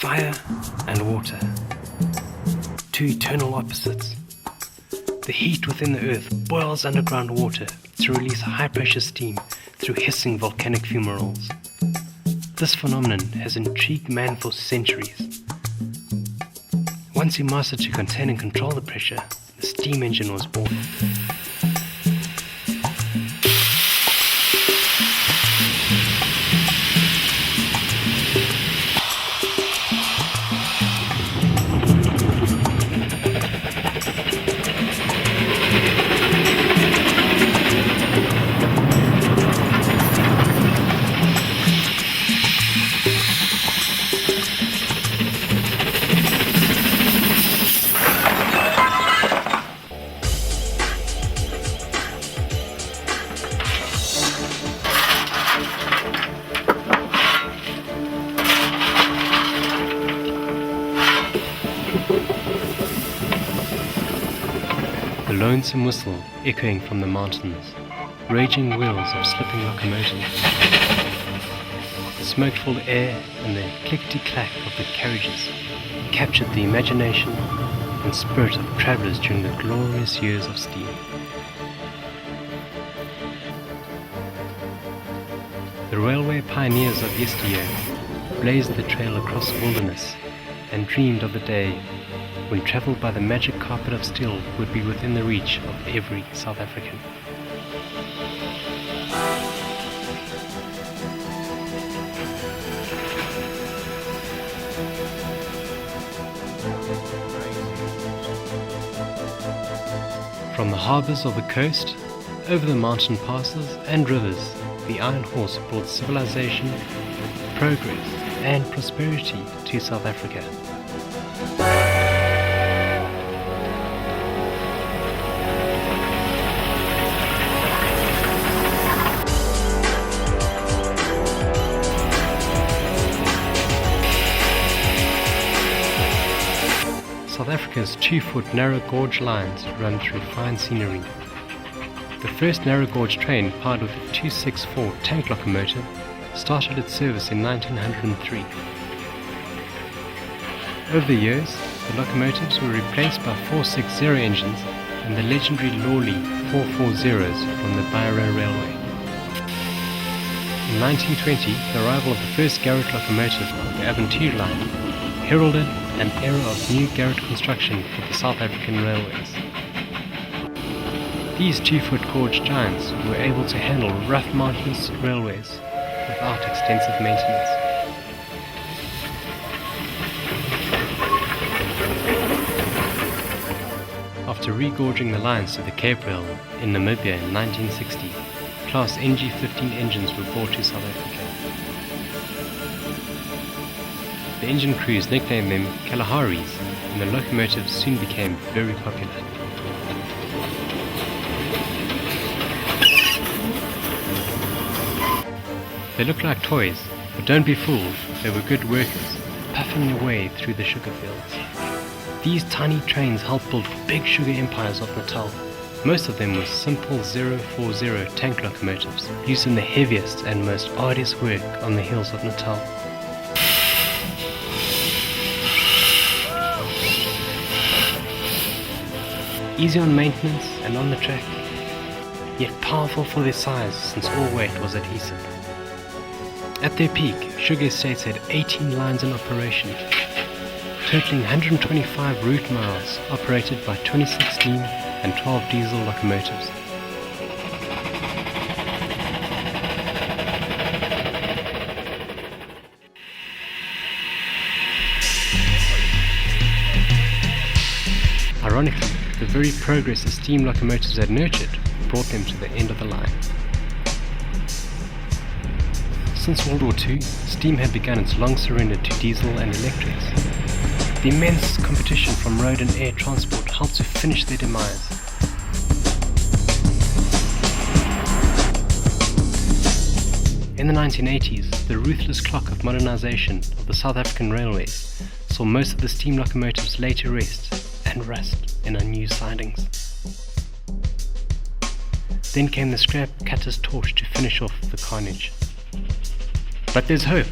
Fire and water, two eternal opposites. The heat within the earth boils underground water to release high-pressure steam through hissing volcanic fumaroles. This phenomenon has intrigued man for centuries. Once he mastered to contain and control the pressure, the steam engine was born. The lonesome whistle echoing from the mountains, raging wheels of slipping locomotives, the smoke-filled air and the clickety-clack of the carriages captured the imagination and spirit of travellers during the glorious years of steam. The railway pioneers of yesteryear blazed the trail across the wilderness and dreamed of the day when travel by the magic carpet of steel would be within the reach of every South African. From the harbours of the coast, over the mountain passes and rivers, the Iron Horse brought civilization, progress and prosperity to South Africa. South Africa's 2-foot narrow gauge lines run through fine scenery. The first narrow gauge train, powered with a 264 tank locomotive, started its service in 1903. Over the years, the locomotives were replaced by 460 engines and the legendary Lorry 440s from the Biro Railway. In 1920, the arrival of the first Garrett locomotive on the Avontuur line heralded an era of new Garrett construction for the South African railways. These 2-foot gauge giants were able to handle rough mountainous railways without extensive maintenance. After regorging the lines to the Cape Rail in Namibia in 1960, Class NG15 engines were brought to South Africa. The engine crews nicknamed them Kalaharis, and the locomotives soon became very popular. They look like toys, but don't be fooled, they were good workers, puffing their way through the sugar fields. These tiny trains helped build big sugar empires of Natal. Most of them were simple 040 tank locomotives, used in the heaviest and most arduous work on the hills of Natal. Easy on maintenance and on the track, yet powerful for their size since all weight was adhesive. At their peak, sugar estates had 18 lines in operation, totaling 125 route miles operated by 26 steam and 12 diesel locomotives. Ironically, the very progress the steam locomotives had nurtured brought them to the end of the line. Since World War II, steam had begun its long surrender to diesel and electrics. The immense competition from road and air transport helped to finish their demise. In the 1980s, the ruthless clock of modernization of the South African railways saw most of the steam locomotives lay to rest and rust in unused sidings. Then came the scrap cutter's torch to finish off the carnage. But there's hope.